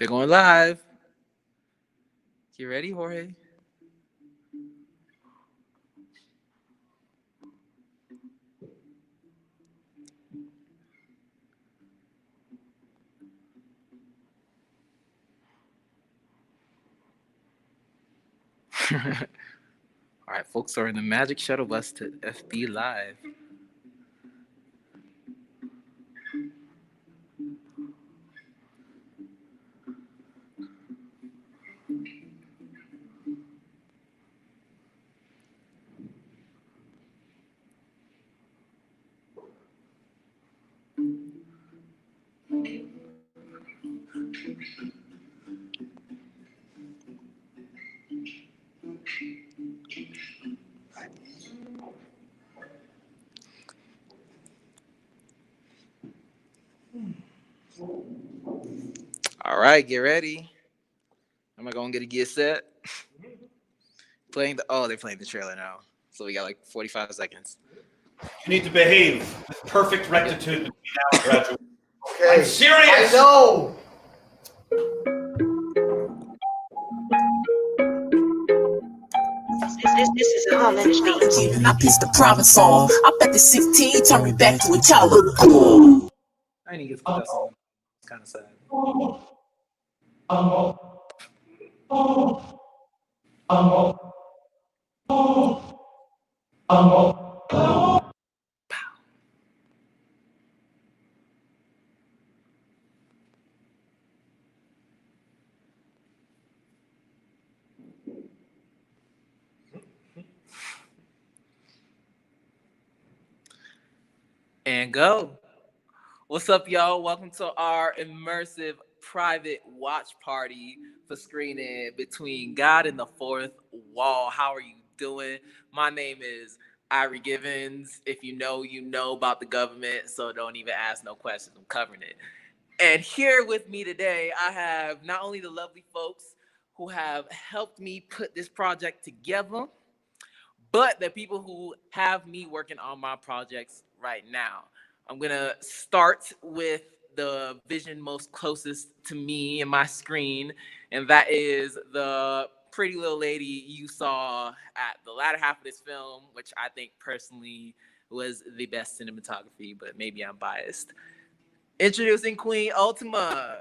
They're going live. You ready, Jorge? All right, folks are in the Magic Shuttle Bus to FB Live. All right, get ready. Am I going to get set? Playing they're playing the trailer now. So we got like 45 seconds. You need to behave with perfect rectitude between now and graduation. Okay. I'm serious. I know. This is a homage beat. And I pissed the province off. I bet the 16 turn me back to a child look cool. I need to get that song. It's kind of sad. And go. What's up, y'all? Welcome to our immersive private watch party for screening Between God and the Fourth Wall. How are you doing? My name is Irie Givens. If you know, you know about the government, so don't even ask no questions. I'm covering it. And here with me today, I have not only the lovely folks who have helped me put this project together, but the people who have me working on my projects right now. I'm gonna start with the vision most closest to me and my screen, and that is the pretty little lady you saw at the latter half of this film, which I think personally was the best cinematography, but maybe I'm biased. Introducing Queen Ultima.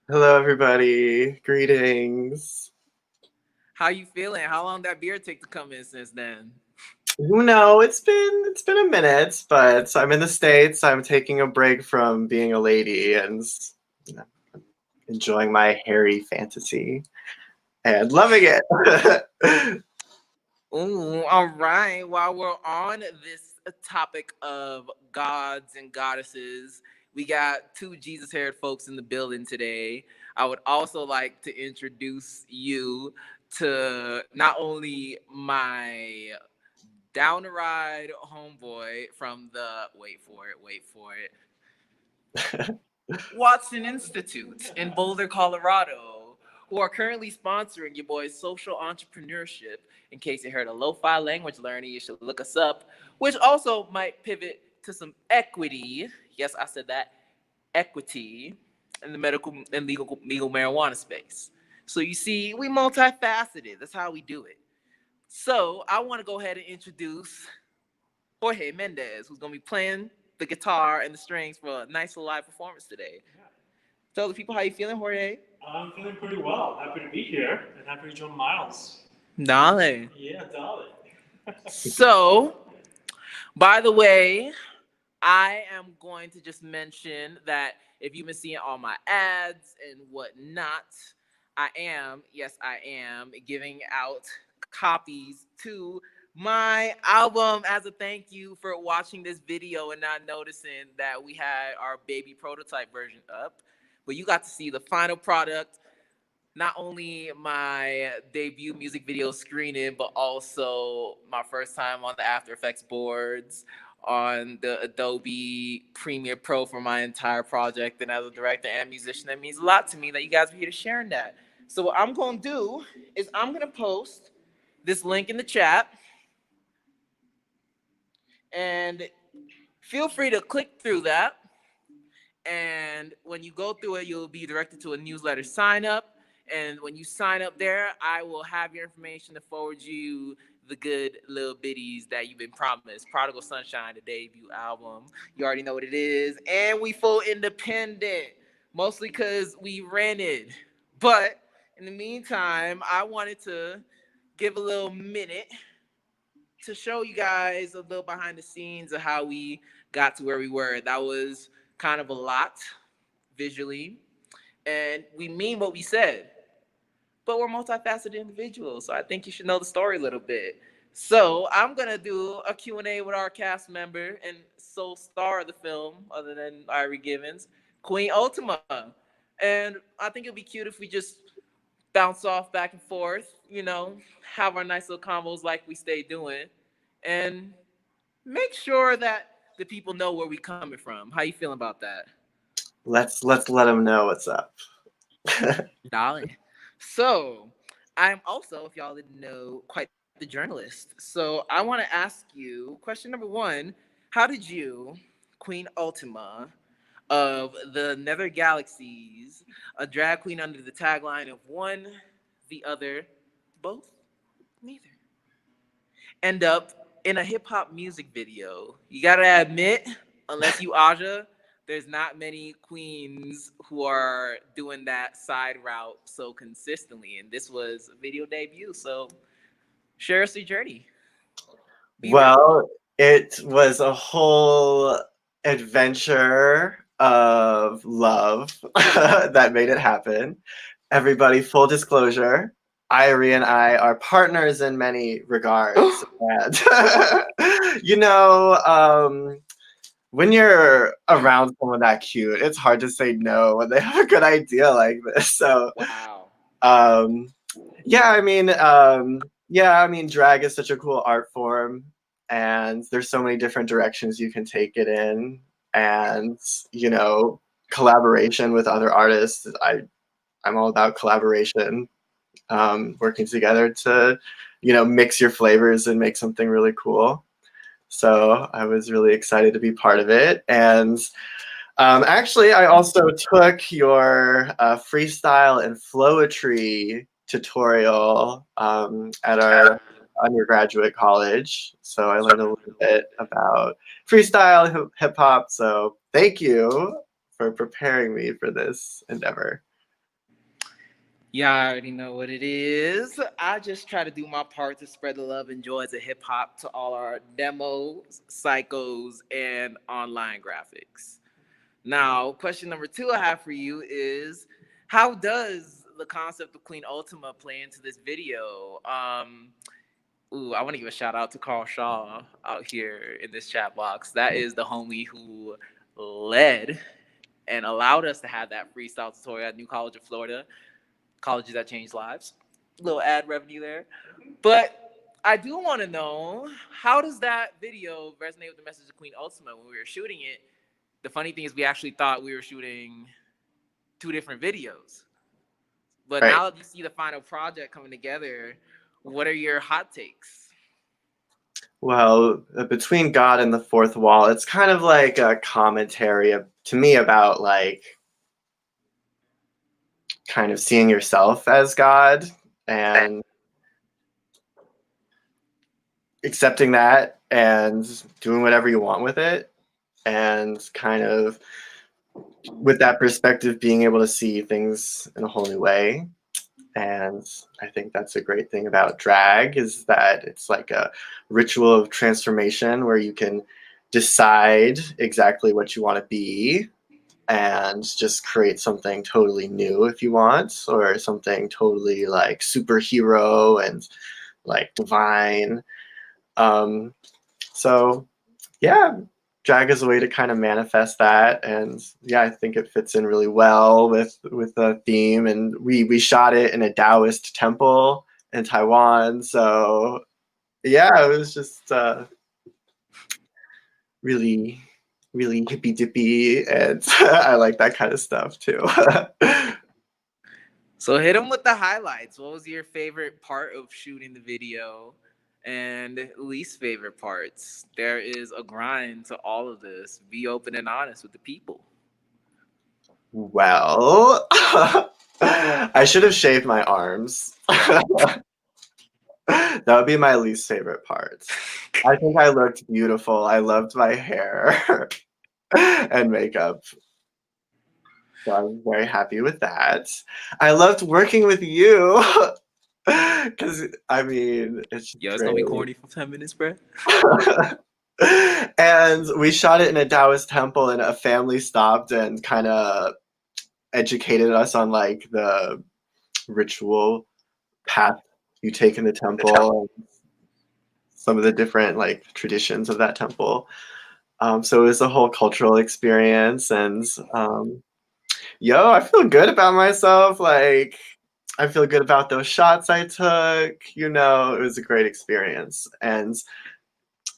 Hello, everybody. Greetings. How you feeling? How long that beer take to come in since then? No, it's been a minute, but I'm in the States. I'm taking a break from being a lady and enjoying my hairy fantasy and loving it. Ooh, all right. While we're on this topic of gods and goddesses, we got two Jesus-haired folks in the building today. I would also like to introduce you to not only my down the ride homeboy from the wait for it, Watson Institute in Boulder, Colorado, who are currently sponsoring your boy's social entrepreneurship. In case you heard a lo-fi language learning, you should look us up, which also might pivot to some equity. Yes, I said that, equity in the medical and legal marijuana space. So you see, we multifaceted. That's how we do it. So I want to go ahead and introduce Jorge Mendez, who's going to be playing the guitar and the strings for a nice little live performance today. Tell the people how you feeling, Jorge. I'm feeling pretty well. Happy to be here and happy to join Miles. Dale. Yeah, darling. So, by the way, I am going to just mention that if you've been seeing all my ads and whatnot, yes, I am giving out copies to my album as a thank you for watching this video and not noticing that we had our baby prototype version up. But you got to see the final product, not only my debut music video screening, but also my first time on the After Effects boards, on the Adobe Premiere Pro for my entire project. And as a director and musician, that means a lot to me that you guys are here to sharing that. So what I'm going to do is I'm going to post this link in the chat. And feel free to click through that And when you go through it, you'll be directed to a newsletter sign up. And when you sign up there, I will have your information to forward you the good little biddies that you've been promised. Prodigal Sunshine, the debut album. You already know what it is. And we full independent, mostly because we rented. But in the meantime, I wanted to give a little minute to show you guys a little behind the scenes of how we got to where we were. That was kind of a lot visually, and we mean what we said, but we're multifaceted individuals, so I think you should know the story a little bit. So I'm gonna do a Q&A with our cast member and sole star of the film, other than Irie Givens, Queen Ultima. And I think it'd be cute if we just bounce off back and forth, have our nice little combos like we stay doing, and make sure that the people know where we coming from. How you feeling about that? Let's let them know what's up. Darling. So I'm also, if y'all didn't know, quite the journalist. So I want to ask you question number one: how did you, Queen Ultima of the Nether Galaxies, a drag queen under the tagline of one, the other, both, neither, end up in a hip hop music video? You gotta admit, unless you Aja, there's not many queens who are doing that side route so consistently. And this was a video debut. So share us your journey. Well, it was a whole adventure of love that made it happen. Everybody, full disclosure, Irie and I are partners in many regards. And, when you're around someone that cute, it's hard to say no when they have a good idea like this. So, Wow. drag is such a cool art form, and there's so many different directions you can take it in. And, collaboration with other artists, I'm all about collaboration, working together to, mix your flavors and make something really cool. So I was really excited to be part of it. And actually, I also took your freestyle and flowetry tutorial at our undergraduate college. So I learned a little bit about freestyle hip hop. So thank you for preparing me for this endeavor. Yeah, I already know what it is. I just try to do my part to spread the love and joys of hip hop to all our demos, psychos, and online graphics. Now, question number two I have for you is, how does the concept of Queen Ultima play into this video? I want to give a shout out to Carl Shaw out here in this chat box. That is the homie who led and allowed us to have that freestyle tutorial at New College of Florida. Colleges that change lives. A little ad revenue there. But I do want to know, how does that video resonate with the message of Queen Ultima when we were shooting it? The funny thing is we actually thought we were shooting two different videos. But Right. now that you see the final project coming together, what are your hot takes? Well, Between God and the Fourth Wall, it's kind of like a commentary to me about like kind of seeing yourself as God and accepting that and doing whatever you want with it, and kind of with that perspective being able to see things in a whole new way. And I think that's a great thing about drag, is that it's like a ritual of transformation where you can decide exactly what you want to be and just create something totally new if you want, or something totally like superhero and like divine. So yeah, drag is a way to kind of manifest that, and yeah, I think it fits in really well with the theme. And we shot it in a Taoist temple in Taiwan, so yeah, it was just really hippy dippy, and I like that kind of stuff too. So hit them with the highlights. What was your favorite part of shooting the video and least favorite parts? There is a grind to all of this. Be open and honest with the people. Well, I should have shaved my arms. That would be my least favorite part. I think I looked beautiful. I loved my hair and makeup. So I was very happy with that. I loved working with you. Because, I mean, it's just Yo, it's gonna be great. corny for 10 minutes, bro. And we shot it in a Taoist temple, and a family stopped and kind of educated us on like the ritual path you take in the temple and some of the different like traditions of that temple. So it was a whole cultural experience, and yo, I feel good about myself. Like, I feel good about those shots I took. You know, it was a great experience, and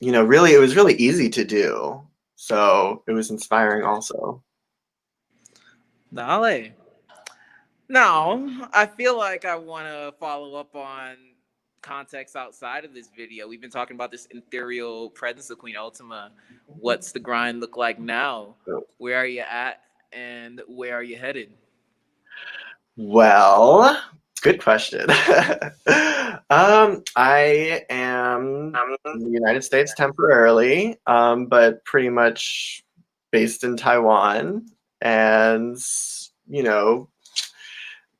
really, it was really easy to do. So it was inspiring, also. Dale. Now, I feel like I want to follow up on context outside of this video. We've been talking about this ethereal presence of Queen Ultima. What's the grind look like now? Where are you at, and where are you headed? Well, good question. I am in the United States temporarily, but pretty much based in Taiwan, and you know,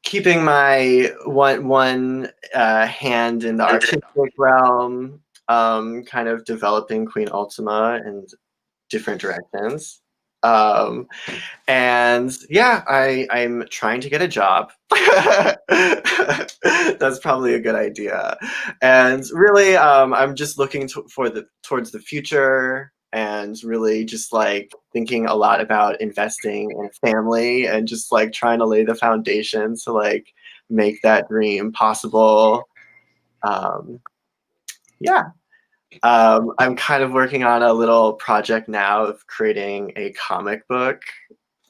keeping my one hand in the artistic realm, kind of developing Queen Ultima in different directions. Um, and yeah, I'm trying to get a job. That's probably a good idea. And really, I'm just looking towards the future, and really just like thinking a lot about investing in family, and just like trying to lay the foundation to like make that dream possible. Um, yeah. I'm kind of working on a little project now of creating a comic book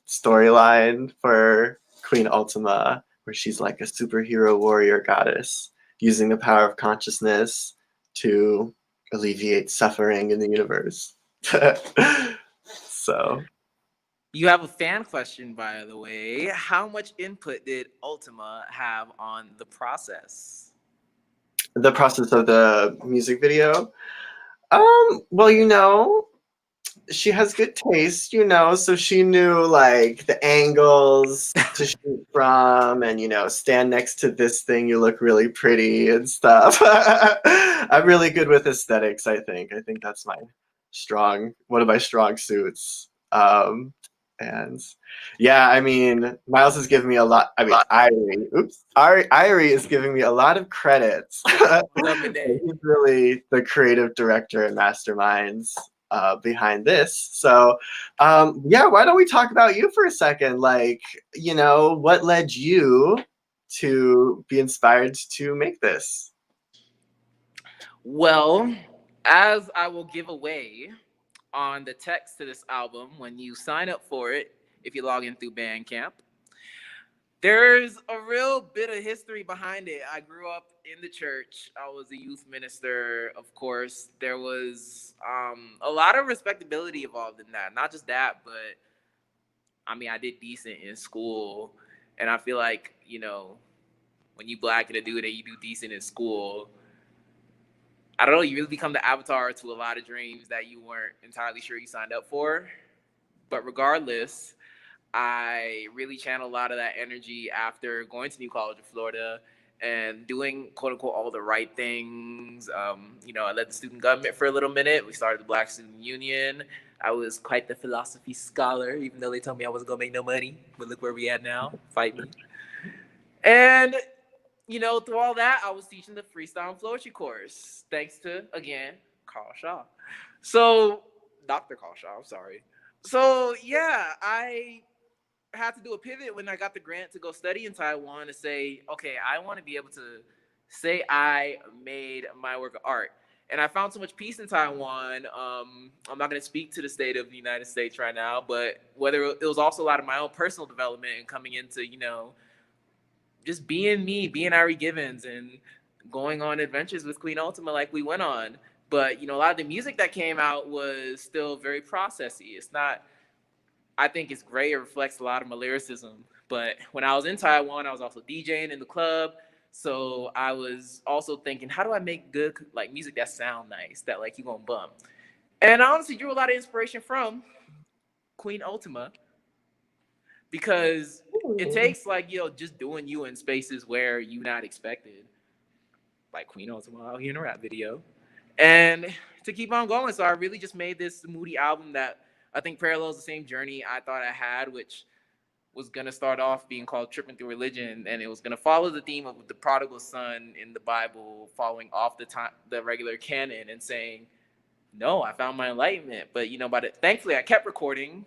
storyline for Queen Ultima, where she's like a superhero warrior goddess using the power of consciousness to alleviate suffering in the universe. So, You have a fan question, by the way. How much input did Ultima have on the process? the process of the music video. Well, she has good taste, so she knew like the angles to shoot from, and stand next to this thing, you look really pretty and stuff. I'm really good with aesthetics, I think. I think that's one of my strong suits. And yeah, I mean, Miles is giving me a lot. I mean, Irie is giving me a lot of credits. He's really the creative director and masterminds behind this. So, yeah, why don't we talk about you for a second? Like, what led you to be inspired to make this? Well, as I will give away on the text to this album when you sign up for it, if you log in through Bandcamp, there's a real bit of history behind it. I grew up in the church. I was a youth minister, of course. There was a lot of respectability involved in that. Not just that, but I mean, I did decent in school. And I feel like, when you black and a dude and you do decent in school, I don't know, you really become the avatar to a lot of dreams that you weren't entirely sure you signed up for. But regardless, I really channeled a lot of that energy after going to New College of Florida and doing quote unquote all the right things. I led the student government for a little minute. We started the Black Student Union. I was quite the philosophy scholar, even though they told me I wasn't gonna make no money. But look where we at now. Fight me. And through all that, I was teaching the freestyle and poetry course, thanks to, again, Carl Shaw. So, Dr. Carl Shaw, I'm sorry. So, yeah, I had to do a pivot when I got the grant to go study in Taiwan to say, okay, I want to be able to say I made my work of art. And I found so much peace in Taiwan. I'm not going to speak to the state of the United States right now, but whether it was also a lot of my own personal development and coming into, just being me, being Irie Givens, and going on adventures with Queen Ultima like we went on. But a lot of the music that came out was still very processy. I think it's great. It reflects a lot of my lyricism. But when I was in Taiwan, I was also DJing in the club. So I was also thinking, how do I make good like music that sound nice, that like you gonna bump? And I honestly drew a lot of inspiration from Queen Ultima because it takes like just doing you in spaces where you're not expected, like Queen Ultima out here in a rap video, and to keep on going. So I really just made this moody album that I think parallels the same journey I thought I had, which was gonna start off being called Tripping Through Religion, and it was gonna follow the theme of the prodigal son in the Bible, following off the regular canon and saying, "No, I found my enlightenment." But thankfully, I kept recording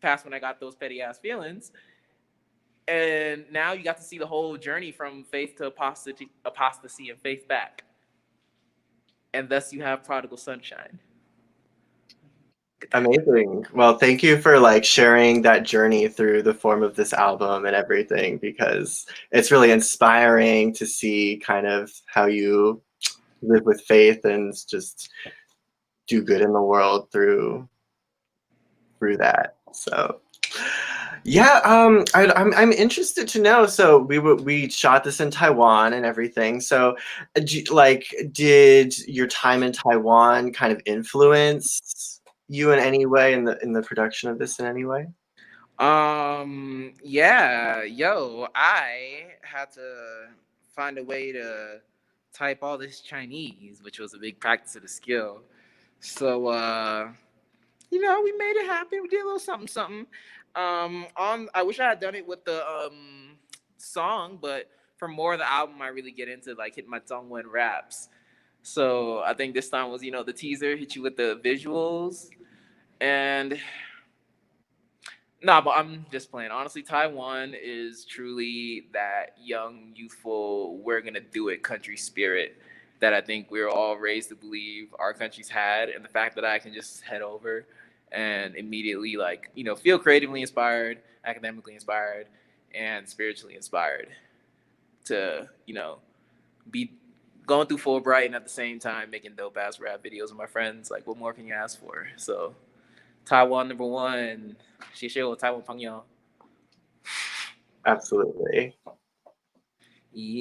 past when I got those petty ass feelings, and now you got to see the whole journey from faith to apostasy and faith back, and thus you have Prodigal Sunshine. Amazing. Well, thank you for like sharing that journey through the form of this album and everything, because it's really inspiring to see kind of how you live with faith and just do good in the world through that. So yeah, I'm interested to know. So we shot this in Taiwan and everything. So did your time in Taiwan kind of influence you in any way in the production of this in any way? Yeah, I had to find a way to type all this Chinese, which was a big practice of the skill. So we made it happen. We did a little something something. I wish I had done it with the song, but for more of the album I really get into like hitting my tongue when raps. So I think this time was the teaser, hit you with the visuals. And no, but I'm just playing. Honestly, Taiwan is truly that young, youthful, we're going to do it country spirit that I think we're all raised to believe our country's had. And the fact that I can just head over and immediately, feel creatively inspired, academically inspired, and spiritually inspired to, be going through Fulbright and at the same time making dope ass rap videos with my friends. Like, what more can you ask for? So, Taiwan #1. 谢谢我台湾朋友. Absolutely.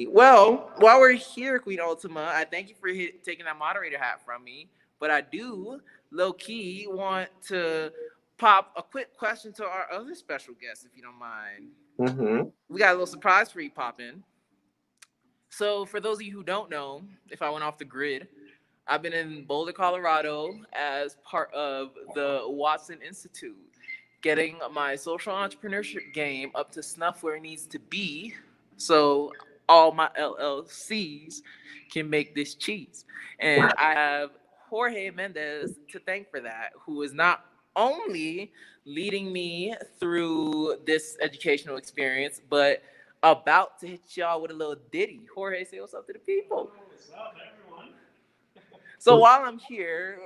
Well, while we're here, Queen Ultima, I thank you for taking that moderator hat from me. But I do, low-key, want to pop a quick question to our other special guest, if you don't mind. Mm-hmm. We got a little surprise for you popping. So for those of you who don't know, if I went off the grid, I've been in Boulder, Colorado as part of the Watson Institute, getting my social entrepreneurship game up to snuff where it needs to be so all my LLCs can make this cheese. And I have Jorge Mendez to thank for that, who is not only leading me through this educational experience, but about to hit y'all with a little ditty. Jorge, say what's up to the people. What's up, everyone? So while I'm here,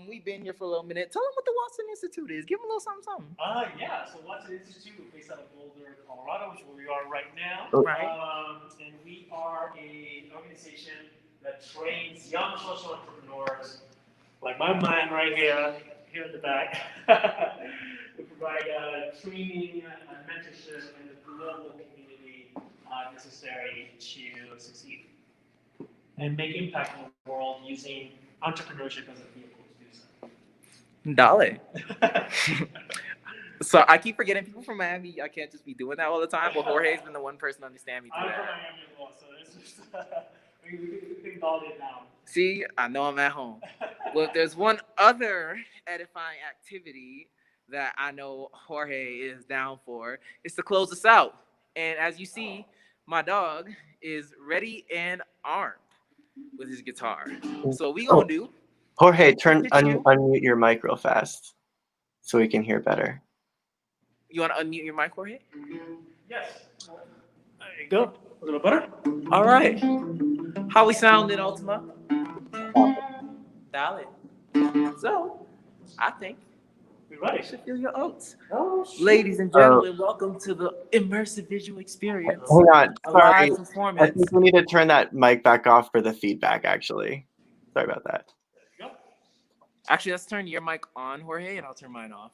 we've been here for a little minute. Tell them what the Watson Institute is. Give them a little something, something. Yeah, so Watson Institute, we're based out of Boulder, Colorado, which is where we are right now. Right. And we are an organization that trains young social entrepreneurs, like my man right here in the back. We provide training and mentorship in the global community necessary to succeed and make impact in the world using entrepreneurship as a vehicle to do so. Dale. So I keep forgetting people from Miami. I can't just be doing that all the time, but Jorge's been the one person to understand me through I'm from that. Miami as well, so it's just, we can ball it down. See, I know I'm at home. Well, if there's one other edifying activity that I know Jorge is down for, it's to close us out. And as you see, my dog is ready and armed with his guitar. So what we gonna do? Jorge, unmute your mic real fast so we can hear better. You want to unmute your mic, Jorge? Yes. There you go. A little better? All right. How we sounding, Ultima? Dale. So, I think We you ready? should feel your oats. Oh, Ladies and gentlemen, welcome to the immersive visual experience. Hang on. A Sorry. live I performance. think we need to turn that mic back off for the feedback, actually. Sorry about that. There you go. Actually, let's turn your mic on, Jorge, and I'll turn mine off.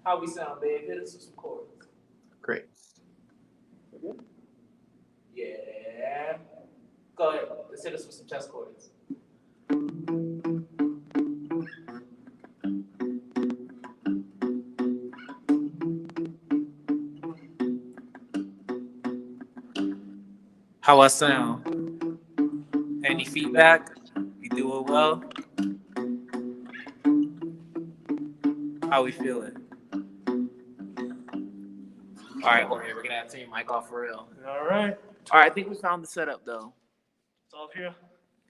How we sound, babe? Hit us with some chords. Great. Yeah. Go ahead. Let's hit us with some chest chords. How I sound? Any feedback? You doing well? How we feeling? All right, Jorge, we're gonna have to turn your mic off for real. All right. All right, I think we found the setup though. It's all here.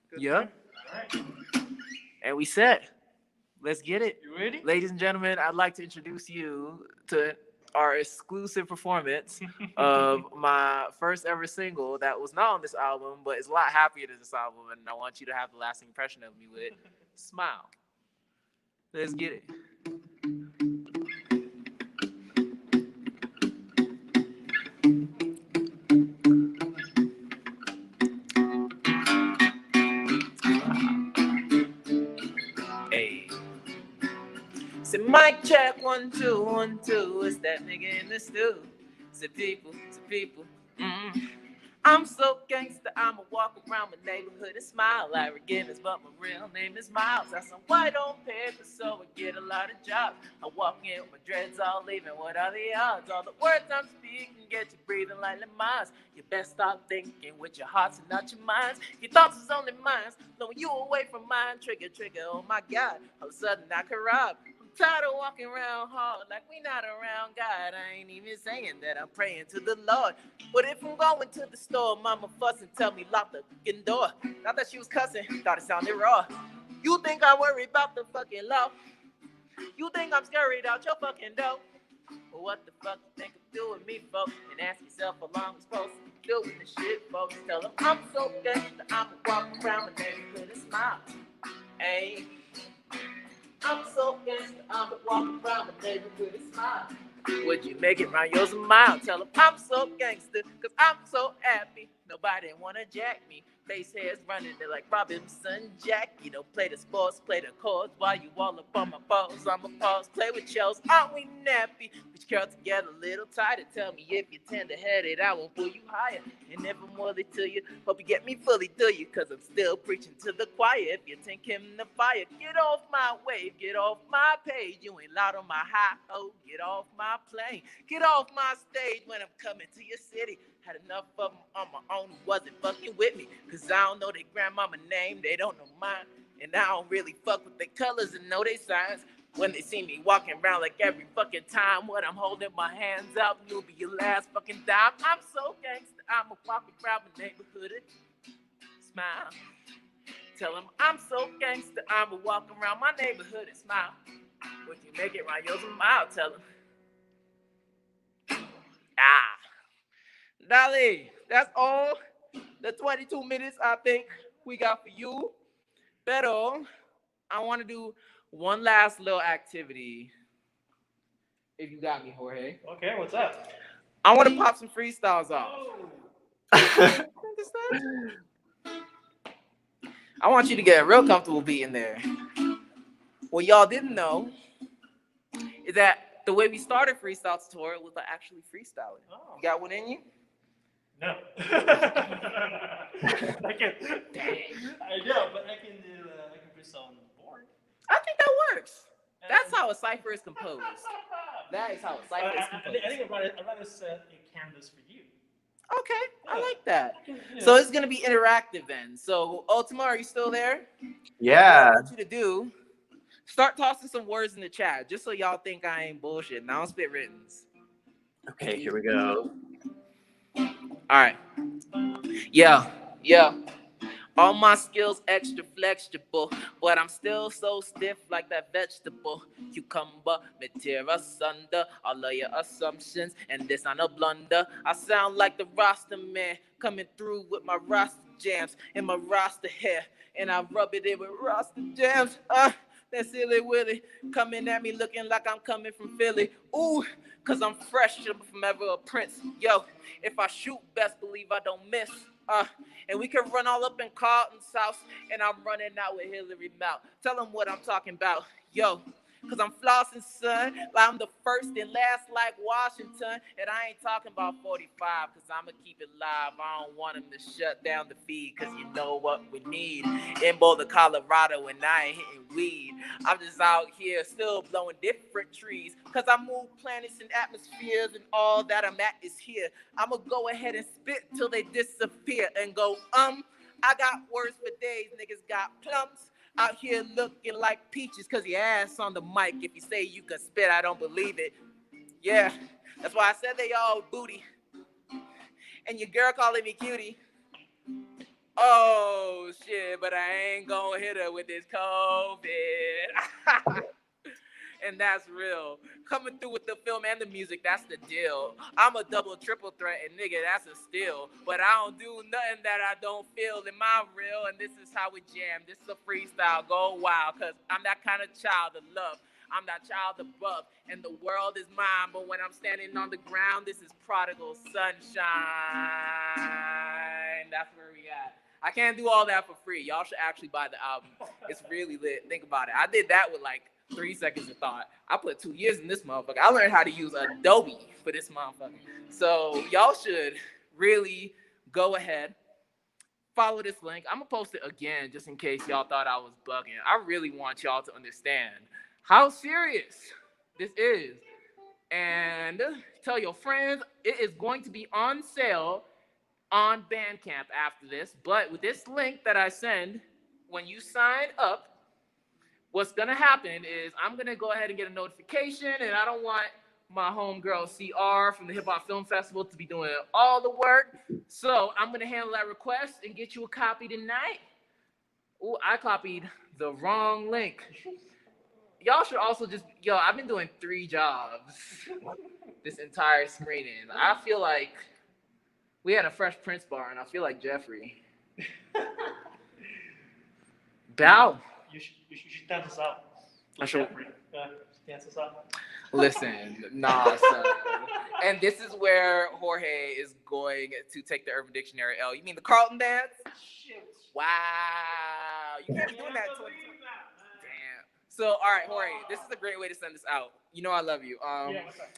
Good Yeah. here? All right. And we set. Let's get it. You ready? Ladies and gentlemen, I'd like to introduce you to our exclusive performance of my first ever single that was not on this album, but is a lot happier than this album, and I want you to have the lasting impression of me with Smile. Let's get it. Hey. Say mic check 1 2 1 2. It's that nigga in the stew. Say people. I'm so gangster, I'ma walk around my neighborhood and smile like Regina's, but my real name is Miles. That's some white on paper, so I get a lot of jobs. I walk in with my dreads all leaving. What are the odds? All the words I'm speaking get you breathing like Lamaz. You best stop thinking with your hearts and not your minds. Your thoughts is only mine, blowing you away from mine. Trigger, oh my God. All of a sudden I can rob. Tired of walking around hard like we not around God. I ain't even saying that I'm praying to the Lord. But if I'm going to the store, mama fuss and tell me lock the fucking door. Not that she was cussing, thought it sounded raw. You think I worry about the fucking law? You think I'm scurried out your fucking door? Well, what the fuck you think I'm doing me, folks? And ask yourself how long I'm supposed to be doing this shit, folks. Tell them I'm so gangster, I'ma walk around the neighborhood and smile. Hey. I'm so gangster, I'ma walk around the neighborhood and smile. Would you make it round yours a mile? Tell them I'm so gangster, cause I'm so happy. Nobody wanna jack me. Face hairs running, they're like Robinson Jack. You know, play the sports, play the chords while you all up on my balls. I'ma pause, play with shells, aren't we nappy? Put your curl together a little tighter. Tell me if you're tender-headed, I won't pull you higher. And if I'm worthy to you, hope you get me fully, do you? Cause I'm still preaching to the choir. If you think him the fire, get off my wave, get off my page. You ain't loud on my high, oh, get off my plane. Get off my stage when I'm coming to your city. Had enough of them on my own who wasn't fucking with me. Cause I don't know their grandmama name, they don't know mine. And I don't really fuck with their colors and know their signs. When they see me walking around like every fucking time, when I'm holding my hands up, you'll be your last fucking dime. I'm so gangster, I'ma walk around my neighborhood and smile. Tell them I'm so gangster, I'ma walk around my neighborhood and smile. Would you make it right, yours a mile? Tell them. Dolly, that's all the 22 minutes I think we got for you. Pero I want to do one last little activity. If you got me, Jorge. Okay, what's up? I want to pop some freestyles off. I want you to get a real comfortable beat in there. What y'all didn't know is that the way we started Freestyle Tutorial was like actually freestyling. Oh. You got one in you? No. I can. I know, but I can do. I can put on the board. I think that works. That's how a cipher is composed. That is how a cipher is composed. I think I'd rather set a canvas for you. Okay, I like that. So it's gonna be interactive then. So Ultima, are you still there? Yeah. What I want you to do, start tossing some words in the chat, just so y'all think I ain't bullshit. Now I don't spit writtens. Okay, here we go. All right. Yeah. All my skills extra flexible, but I'm still so stiff like that vegetable. Cucumber, me tear asunder all of your assumptions, and this on a blunder. I sound like the roster man coming through with my roster jams and my roster hair, and I rub it in with roster jams. That silly Willy coming at me looking like I'm coming from Philly. Ooh, cause I'm fresh from ever a prince. Yo, if I shoot, best believe I don't miss. And we can run all up in Carlton's house, and I'm running out with Hillary Mount. Tell them what I'm talking about. Yo, Cause I'm flossing, son. Like I'm the first and last like Washington. And I ain't talking about 45, cause I'ma keep it live. I don't want him to shut down the feed, cause you know what we need. In Boulder, Colorado, and I ain't hitting weed. I'm just out here still blowing different trees. Cause I move planets and atmospheres, and all that I'm at is here. I'ma go ahead and spit till they disappear and go, I got words for days, niggas got plums. Out here looking like peaches, cause your ass on the mic. If you say you can spit, I don't believe it. Yeah, that's why I said they all booty. And your girl calling me cutie. Oh shit, but I ain't gonna hit her with this COVID. And that's real. Coming through with the film and the music, that's the deal. I'm a double, triple threat, and nigga, that's a steal. But I don't do nothing that I don't feel. Am I real? And this is how we jam. This is a freestyle. Go wild, cause I'm that kind of child of love. I'm that child above, and the world is mine. But when I'm standing on the ground, this is prodigal sunshine. That's where we at. I can't do all that for free. Y'all should actually buy the album. It's really lit. Think about it. I did that with like 3 seconds of thought. I put 2 years in this motherfucker. I learned how to use Adobe for this motherfucker. So y'all should really go ahead, follow this link. I'm gonna post it again just in case y'all thought I was bugging. I really want y'all to understand how serious this is. And tell your friends it is going to be on sale on Bandcamp after this. But with this link that I send, when you sign up, what's gonna happen is I'm gonna go ahead and get a notification, and I don't want my homegirl CR from the Hip Hop Film Festival to be doing all the work. So I'm gonna handle that request and get you a copy tonight. Ooh, I copied the wrong link. Y'all should also just, I've been doing 3 jobs this entire screening. I feel like we had a Fresh Prince bar, and I feel like Jeffrey. Bow. You should dance us out. I should. Dance us out. Listen, nah, son. And this is where Jorge is going to take the Urban Dictionary L. You mean the Carlton dance? Shit. Wow. You can't be doing that. Damn. So, all right, Jorge, this is a great way to send this out. You know I love you. What's up?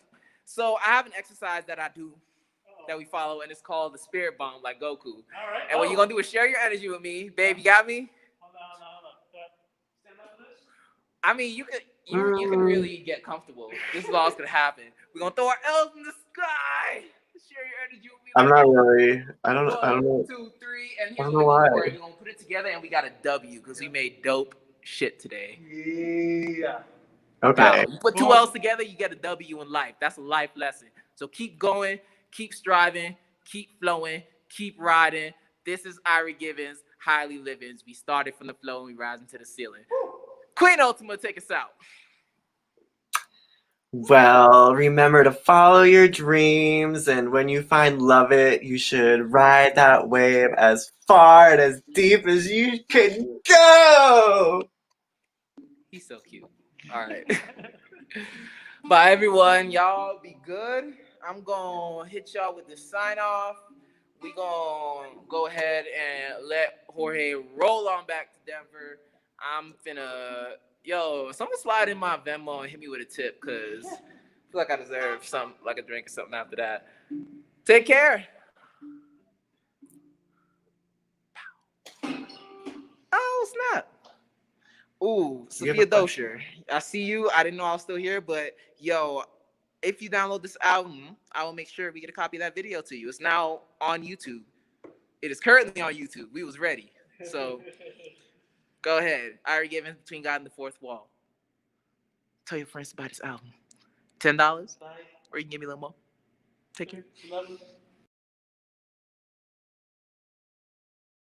So I have an exercise that I do that we follow, and it's called the Spirit Bomb, like Goku. All right. And what you're going to do is share your energy with me. Babe, you got me? Hold on. Stand up for this? I mean, you can really get comfortable. This is all that's gonna happen. We're gonna throw our L's in the sky. Share your energy with me. I'm not really. I don't know. 1, 2, 3, and here's what we're gonna do. We're gonna put it together, and we got a W because we made dope shit today. Yeah. Okay. Wow. You put 2 L's together, you get a W in life. That's a life lesson. So keep going, keep striving, keep flowing, keep riding. This is Irie Givens, Highly Livings. We started from the flow and we rise into the ceiling. Queen Ultima, take us out. Well, remember to follow your dreams, and when you find love it, you should ride that wave as far and as deep as you can go. He's so cute. All right. Bye, everyone. Y'all be good. I'm going to hit y'all with the sign off. We going to go ahead and let Jorge roll on back to Denver. I'm finna, someone slide in my Venmo and hit me with a tip, because I feel like I deserve something, like a drink or something after that. Take care. Oh, snap. Ooh, Sophia Dosher. I see you. I didn't know I was still here, but if you download this album, I will make sure we get a copy of that video to you. It's now on YouTube. It is currently on YouTube. We was ready. So go ahead. Irie Givens, Between God and the Fourth Wall. Tell your friends about this album. $10? Bye. Or you can give me a little more. Take care. Love you.